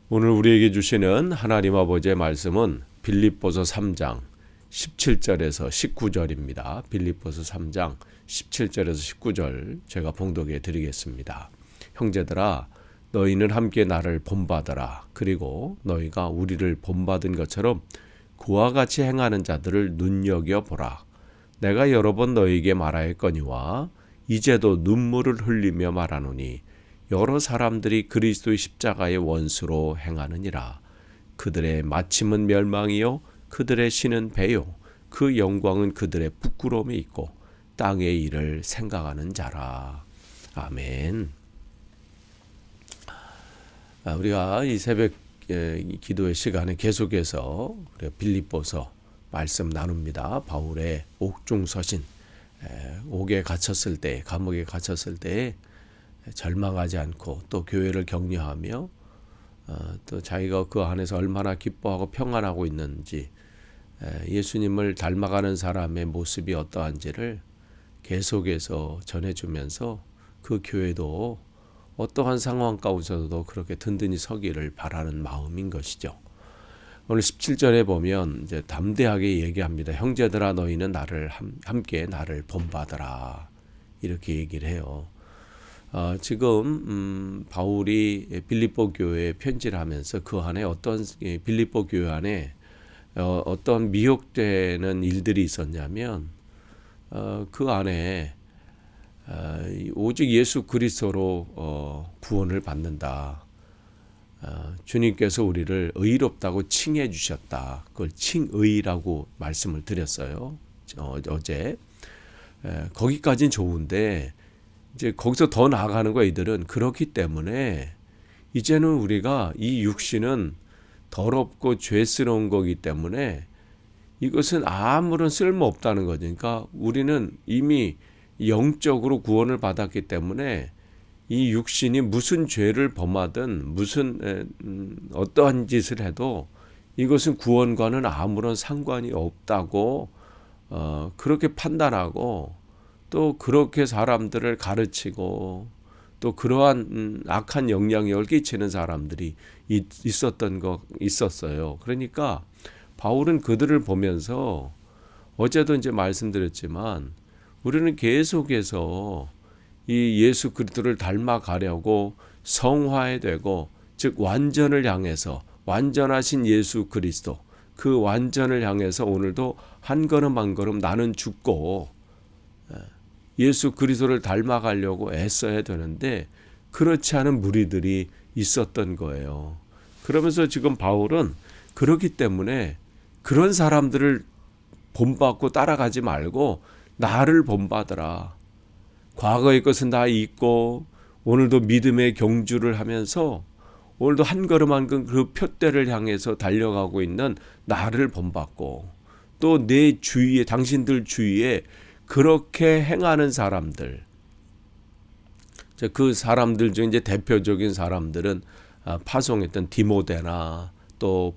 오늘 우리에게 주시는 하나님 아버지의 말씀은 빌립보서 3장 17절에서 19절입니다. 빌립보서 3장 17절에서 19절 제가 봉독해 드리겠습니다. 형제들아, 너희는 함께 나를 본받아라. 그리고 너희가 우리를 본받은 것처럼 그와 같이 행하는 자들을 눈여겨보라. 내가 여러 번 너희에게 말하였거니와 이제도 눈물을 흘리며 말하노니 여러 사람들이 그리스도의 십자가의 원수로 행하느니라. 그들의 마침은 멸망이요 그들의 신은 배요 그 영광은 그들의 부끄러움에 있고 땅의 일을 생각하는 자라. 아멘. 우리가 이 새벽 기도의 시간에 계속해서 빌립보서 말씀 나눕니다. 바울의 옥중서신, 옥에 갇혔을 때, 감옥에 갇혔을 때 절망하지 않고 또 교회를 격려하며 또 자기가 그 안에서 얼마나 기뻐하고 평안하고 있는지, 예수님을 닮아가는 사람의 모습이 어떠한지를 계속해서 전해주면서 그 교회도 어떠한 상황 가운데서도 그렇게 든든히 서기를 바라는 마음인 것이죠. 오늘 17절에 보면 이제 담대하게 얘기합니다. 형제들아, 너희는 함께 나를 본받아라. 이렇게 얘기를 해요. 지금 바울이 빌립보 교회에 편지를 하면서 그 안에 빌립보 교회 안에 어떤 미혹되는 일들이 있었냐면 그 안에 오직 예수 그리스도로 구원을 받는다. 주님께서 우리를 의롭다고 칭해 주셨다. 그걸 칭의라고 말씀을 드렸어요. 어제. 거기까지는 좋은데 이제 거기서 더 나아가는 거 이들은 그렇기 때문에 이제는 우리가 이 육신은 더럽고 죄스러운 거기 때문에 이것은 아무런 쓸모 없다는 거죠. 그러니까 우리는 이미 영적으로 구원을 받았기 때문에 이 육신이 무슨 죄를 범하든 무슨 어떠한 짓을 해도 이것은 구원과는 아무런 상관이 없다고 그렇게 판단하고 또 그렇게 사람들을 가르치고 또 그러한 악한 영향력을 끼치는 사람들이 있었어요. 그러니까 바울은 그들을 보면서 어제도 이제 말씀드렸지만 우리는 계속해서 이 예수 그리스도를 닮아가려고 성화해 되고, 즉 완전을 향해서, 완전하신 예수 그리스도 그 완전을 향해서 오늘도 한 걸음 한 걸음 나는 죽고 예수 그리스도를 닮아가려고 애써야 되는데 그렇지 않은 무리들이 있었던 거예요. 그러면서 지금 바울은 그렇기 때문에 그런 사람들을 본받고 따라가지 말고 나를 본받으라. 과거의 것은 다 잊고 오늘도 믿음의 경주를 하면서 오늘도 한 걸음 한 걸음 그 표대를 향해서 달려가고 있는 나를 본받고 또 내 주위에, 당신들 주위에 그렇게 행하는 사람들, 그 사람들 중 이제 대표적인 사람들은 파송했던 디모데나 또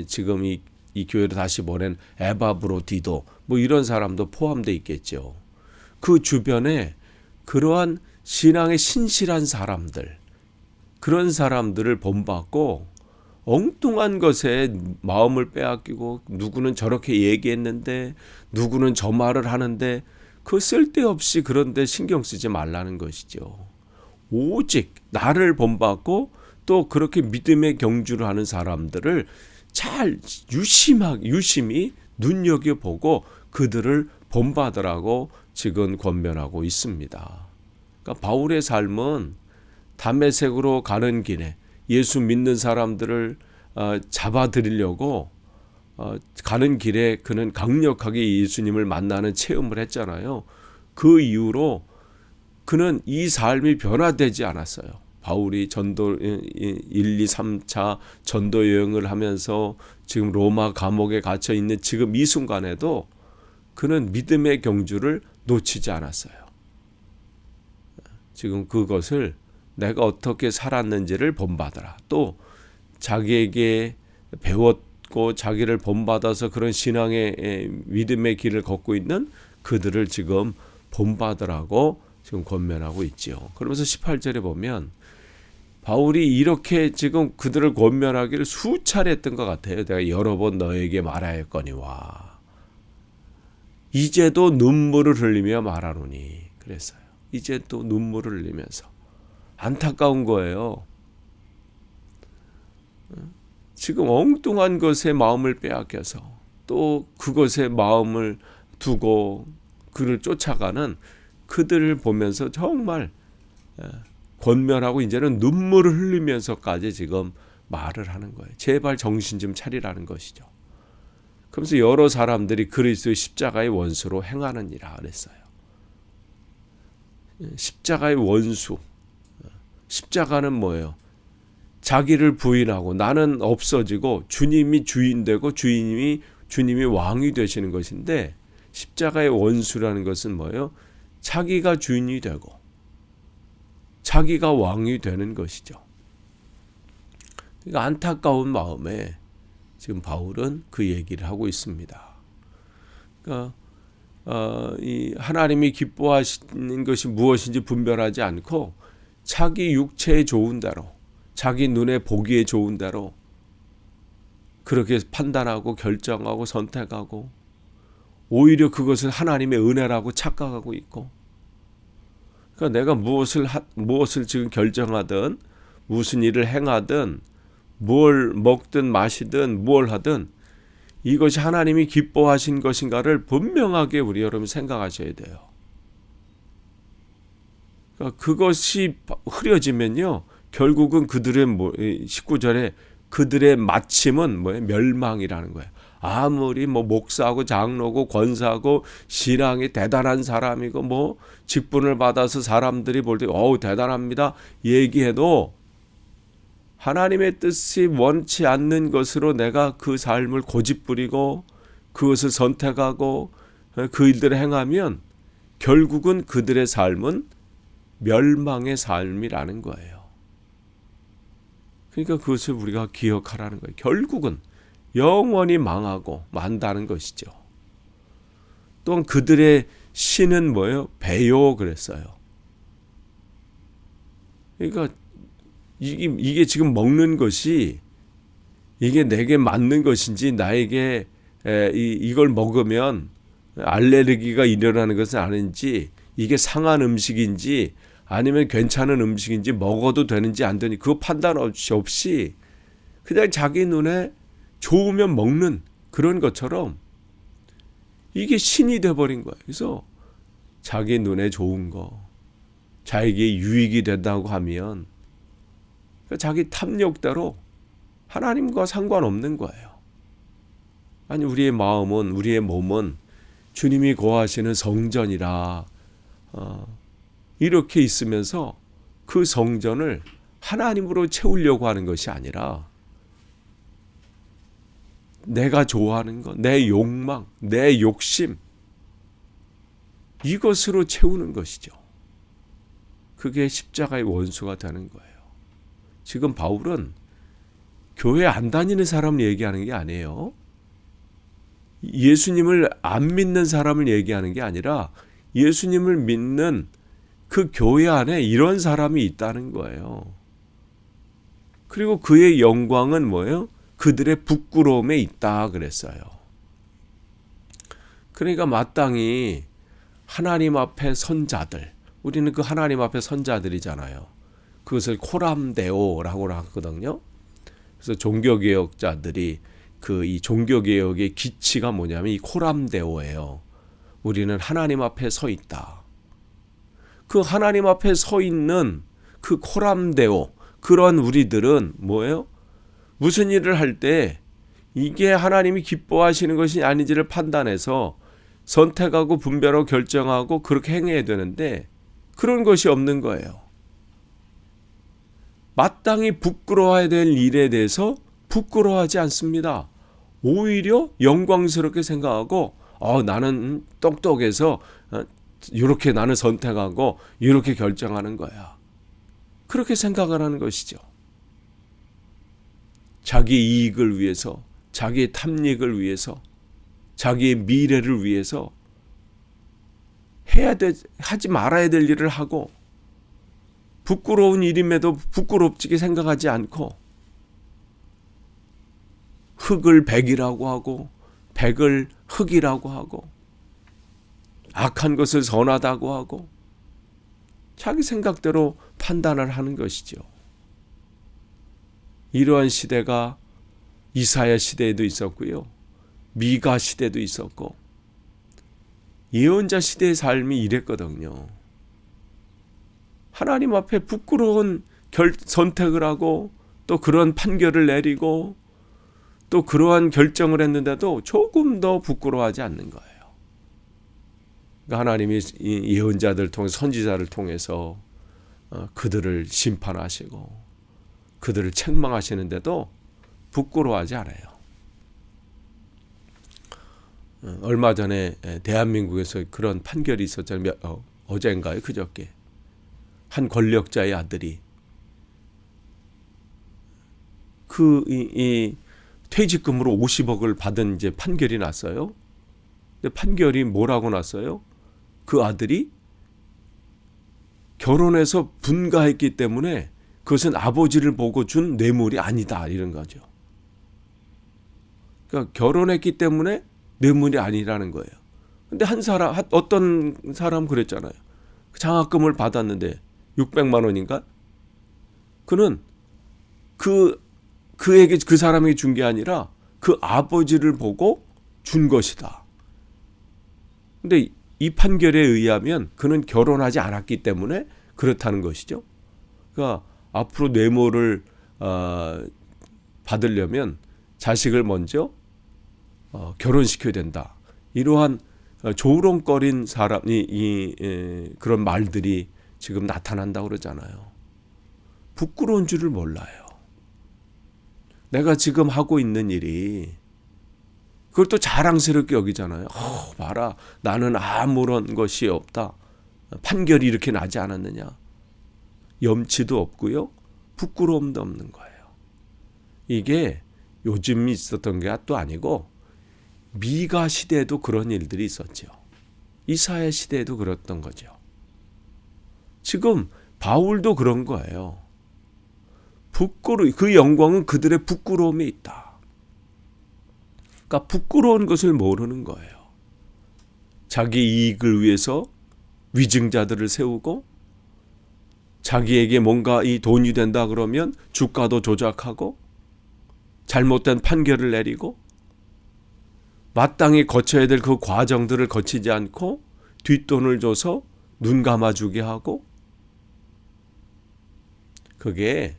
지금 이 교회로 다시 보낸 에바브로디도 뭐 이런 사람도 포함되어 있겠죠. 그 주변에 그러한 신앙에 신실한 사람들, 그런 사람들을 본받고 엉뚱한 것에 마음을 빼앗기고 누구는 저렇게 얘기했는데 누구는 저 말을 하는데 그 쓸데없이 그런데 신경 쓰지 말라는 것이죠. 오직 나를 본받고 또 그렇게 믿음의 경주를 하는 사람들을 잘 유심히 눈여겨보고 그들을 본받으라고 지금 권면하고 있습니다. 그러니까 바울의 삶은 다메섹으로 가는 길에 예수 믿는 사람들을 잡아들이려고 가는 길에 그는 강력하게 예수님을 만나는 체험을 했잖아요. 그 이후로 그는 이 삶이 변화되지 않았어요. 바울이 전도 1, 2, 3차 전도 여행을 하면서 지금 로마 감옥에 갇혀 있는 지금 이 순간에도 그는 믿음의 경주를 놓치지 않았어요. 지금 그것을 내가 어떻게 살았는지를 본받아라. 또 자기에게 배웠고 자기를 본받아서 그런 신앙의 믿음의 길을 걷고 있는 그들을 지금 본받으라고 지금 권면하고 있죠. 그러면서 18절에 보면 바울이 이렇게 지금 그들을 권면하기를 수차례 했던 것 같아요. 내가 여러 번 너에게 말하였거니와 이제도 눈물을 흘리며 말하노니 그랬어요. 이제 또 눈물을 흘리면서 안타까운 거예요. 지금 엉뚱한 것에 마음을 빼앗겨서 또 그것에 마음을 두고 그를 쫓아가는 그들을 보면서 정말 권면하고 이제는 눈물을 흘리면서까지 지금 말을 하는 거예요. 제발 정신 좀 차리라는 것이죠. 그러면서 여러 사람들이 그리스도의 십자가의 원수로 행하느니라 그랬어요. 십자가의 원수. 십자가는 뭐예요? 자기를 부인하고 나는 없어지고 주님이 주인 되고 주님이 왕이 되시는 것인데 십자가의 원수라는 것은 뭐예요? 자기가 주인이 되고 자기가 왕이 되는 것이죠. 그러니까 안타까운 마음에 지금 바울은 그 얘기를 하고 있습니다. 그러니까 이 하나님이 기뻐하시는 것이 무엇인지 분별하지 않고 자기 육체에 좋은 대로 자기 눈에 보기에 좋은 대로 그렇게 판단하고 결정하고 선택하고 오히려 그것을 하나님의 은혜라고 착각하고 있고 그러니까 내가 무엇을 지금 결정하든 무슨 일을 행하든 뭘 먹든 마시든 뭘 하든 이것이 하나님이 기뻐하신 것인가를 분명하게 우리 여러분 생각하셔야 돼요. 그러니까 그것이 흐려지면요. 결국은 그들의 19절에 그들의 마침은 뭐예요? 멸망이라는 거예요. 아무리 목사고 장로고 권사고 신앙이 대단한 사람이고 직분을 받아서 사람들이 볼 때 어우 대단합니다 얘기해도 하나님의 뜻이 원치 않는 것으로 내가 그 삶을 고집부리고 그것을 선택하고 그 일들을 행하면 결국은 그들의 삶은 멸망의 삶이라는 거예요. 그러니까 그것을 우리가 기억하라는 거예요. 결국은 영원히 망하고 만다는 것이죠. 또한 그들의 신은 뭐예요? 배요 그랬어요. 그러니까 이게 지금 먹는 것이 이게 내게 맞는 것인지 나에게 이걸 먹으면 알레르기가 일어나는 것은 아닌지 이게 상한 음식인지 아니면 괜찮은 음식인지 먹어도 되는지 안 되는지 그거 판단 없이 그냥 자기 눈에 좋으면 먹는 그런 것처럼 이게 신이 돼버린 거예요. 그래서 자기 눈에 좋은 거 자기에게 유익이 된다고 하면 자기 탐욕대로 하나님과 상관없는 거예요. 아니 우리의 마음은 우리의 몸은 주님이 거하시는 성전이라 이렇게 있으면서 그 성전을 하나님으로 채우려고 하는 것이 아니라 내가 좋아하는 것, 내 욕망, 내 욕심 이것으로 채우는 것이죠. 그게 십자가의 원수가 되는 거예요. 지금 바울은 교회 안 다니는 사람을 얘기하는 게 아니에요. 예수님을 안 믿는 사람을 얘기하는 게 아니라 예수님을 믿는 그 교회 안에 이런 사람이 있다는 거예요. 그리고 그의 영광은 뭐예요? 그들의 부끄러움에 있다 그랬어요. 그러니까 마땅히 하나님 앞에 선자들, 우리는 그 하나님 앞에 선자들이잖아요. 그것을 코람데오라고 하거든요. 그래서 종교개혁자들이 이 종교개혁의 기치가 뭐냐면 이 코람데오예요. 우리는 하나님 앞에 서 있다. 그 하나님 앞에 서 있는 그 코람데오, 그런 우리들은 뭐예요? 무슨 일을 할 때 이게 하나님이 기뻐하시는 것이 아닌지를 판단해서 선택하고 분별하고 결정하고 그렇게 행해야 되는데 그런 것이 없는 거예요. 마땅히 부끄러워야 될 일에 대해서 부끄러워하지 않습니다. 오히려 영광스럽게 생각하고 나는 똑똑해서 이렇게 나는 선택하고 이렇게 결정하는 거야. 그렇게 생각을 하는 것이죠. 자기 이익을 위해서, 자기의 탐닉을 위해서, 자기의 미래를 위해서 하지 말아야 될 일을 하고 부끄러운 일임에도 부끄럽지게 생각하지 않고 흙을 백이라고 하고 백을 흙이라고 하고 악한 것을 선하다고 하고 자기 생각대로 판단을 하는 것이죠. 이러한 시대가 이사야 시대에도 있었고요. 미가 시대도 있었고 예언자 시대의 삶이 이랬거든요. 하나님 앞에 부끄러운 선택을 하고 또 그런 판결을 내리고 또 그러한 결정을 했는데도 조금 더 부끄러워하지 않는 거예요. 그러니까 하나님이 예언자들 통해 선지자를 통해서 그들을 심판하시고 그들을 책망하시는데도 부끄러워하지 않아요. 얼마 전에 대한민국에서 그런 판결이 있었잖아요. 어젠가요? 그저께. 한 권력자의 아들이 이 퇴직금으로 50억을 받은 이제 판결이 났어요. 근데 판결이 뭐라고 났어요? 그 아들이 결혼해서 분가했기 때문에 그것은 아버지를 보고 준 뇌물이 아니다 이런 거죠. 그러니까 결혼했기 때문에 뇌물이 아니라는 거예요. 근데 어떤 사람 그랬잖아요. 장학금을 받았는데 600만 원인가? 그는 그에게 그 사람에게 준 게 아니라 그 아버지를 보고 준 것이다. 근데 이 판결에 의하면 그는 결혼하지 않았기 때문에 그렇다는 것이죠. 그러니까 앞으로 뇌물을 받으려면 자식을 먼저 결혼시켜야 된다. 이러한 조롱거린 그런 말들이 지금 나타난다고 그러잖아요. 부끄러운 줄을 몰라요. 내가 지금 하고 있는 일이 그걸 또 자랑스럽게 여기잖아요. 봐라, 나는 아무런 것이 없다. 판결이 이렇게 나지 않았느냐. 염치도 없고요. 부끄러움도 없는 거예요. 이게 요즘 있었던 게 또 아니고 미가 시대에도 그런 일들이 있었죠. 이사야 시대에도 그랬던 거죠. 지금 바울도 그런 거예요. 그 영광은 그들의 부끄러움에 있다. 그러니까 부끄러운 것을 모르는 거예요. 자기 이익을 위해서 위증자들을 세우고 자기에게 뭔가 이 돈이 된다 그러면 주가도 조작하고 잘못된 판결을 내리고 마땅히 거쳐야 될 그 과정들을 거치지 않고 뒷돈을 줘서 눈 감아주게 하고 그게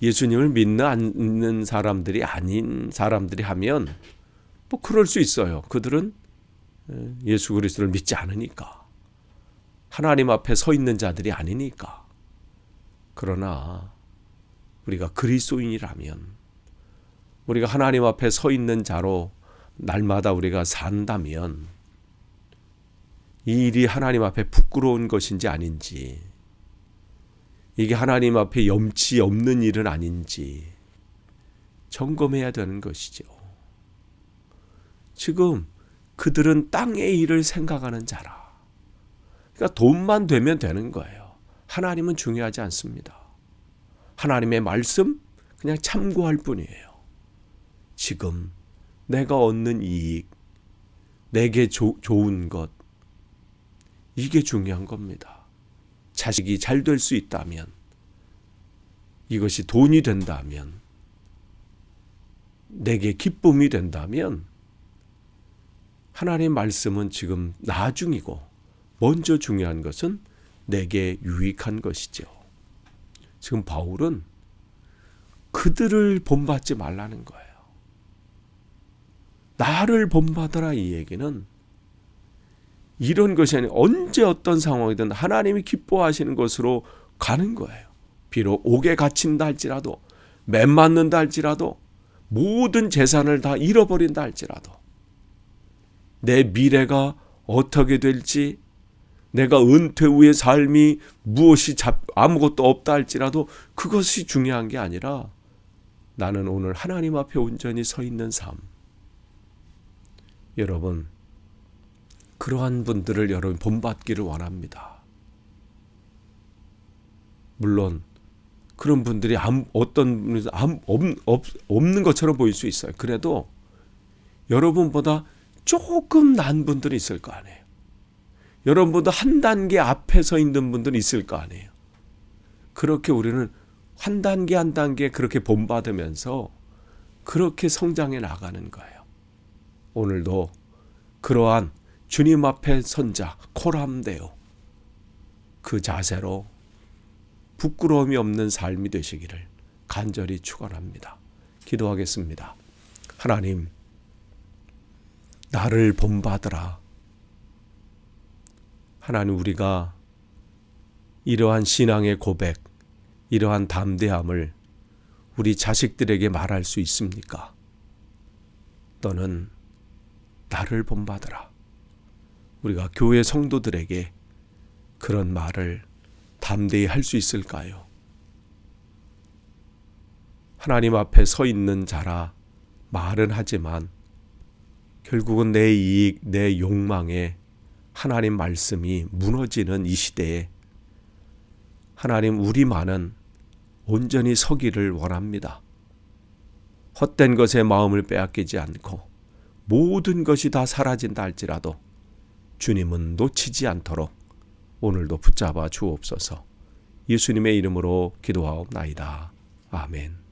예수님을 믿는 않는 사람들이 아닌 사람들이 하면 뭐 그럴 수 있어요. 그들은 예수 그리스도를 믿지 않으니까. 하나님 앞에 서 있는 자들이 아니니까. 그러나 우리가 그리스도인이라면 우리가 하나님 앞에 서 있는 자로 날마다 우리가 산다면 이 일이 하나님 앞에 부끄러운 것인지 아닌지 이게 하나님 앞에 염치 없는 일은 아닌지 점검해야 되는 것이죠. 지금 그들은 땅의 일을 생각하는 자라. 그러니까 돈만 되면 되는 거예요. 하나님은 중요하지 않습니다. 하나님의 말씀 그냥 참고할 뿐이에요. 지금 내가 얻는 이익, 내게 좋은 것 이게 중요한 겁니다. 자식이 잘 될 수 있다면 이것이 돈이 된다면 내게 기쁨이 된다면 하나님의 말씀은 지금 나중이고 먼저 중요한 것은 내게 유익한 것이죠. 지금 바울은 그들을 본받지 말라는 거예요. 나를 본받아라 이 얘기는 이런 것이 아니라 언제 어떤 상황이든 하나님이 기뻐하시는 것으로 가는 거예요. 비록 옥에 갇힌다 할지라도 매 맞는다 할지라도 모든 재산을 다 잃어버린다 할지라도 내 미래가 어떻게 될지 내가 은퇴 후의 삶이 무엇이 아무것도 없다 할지라도 그것이 중요한 게 아니라 나는 오늘 하나님 앞에 온전히 서 있는 삶. 여러분 그러한 분들을 여러분 본받기를 원합니다. 물론 그런 분들이 어떤 분이 없는 것처럼 보일 수 있어요. 그래도 여러분보다 조금 나은 분들이 있을 거 아니에요. 여러분보다 한 단계 앞에 서 있는 분들이 있을 거 아니에요. 그렇게 우리는 한 단계 한 단계 그렇게 본받으면서 그렇게 성장해 나가는 거예요. 오늘도 그러한 주님 앞에 선자 코람데오 그 자세로 부끄러움이 없는 삶이 되시기를 간절히 축원합니다. 기도하겠습니다. 하나님, 나를 본받으라. 하나님, 우리가 이러한 신앙의 고백, 이러한 담대함을 우리 자식들에게 말할 수 있습니까? 너는 나를 본받으라. 우리가 교회 성도들에게 그런 말을 담대히 할 수 있을까요? 하나님 앞에 서 있는 자라 말은 하지만 결국은 내 이익, 내 욕망에 하나님 말씀이 무너지는 이 시대에 하나님, 우리만은 온전히 서기를 원합니다. 헛된 것에 마음을 빼앗기지 않고 모든 것이 다 사라진다 할지라도 주님은 놓치지 않도록 오늘도 붙잡아 주옵소서. 예수님의 이름으로 기도하옵나이다. 아멘.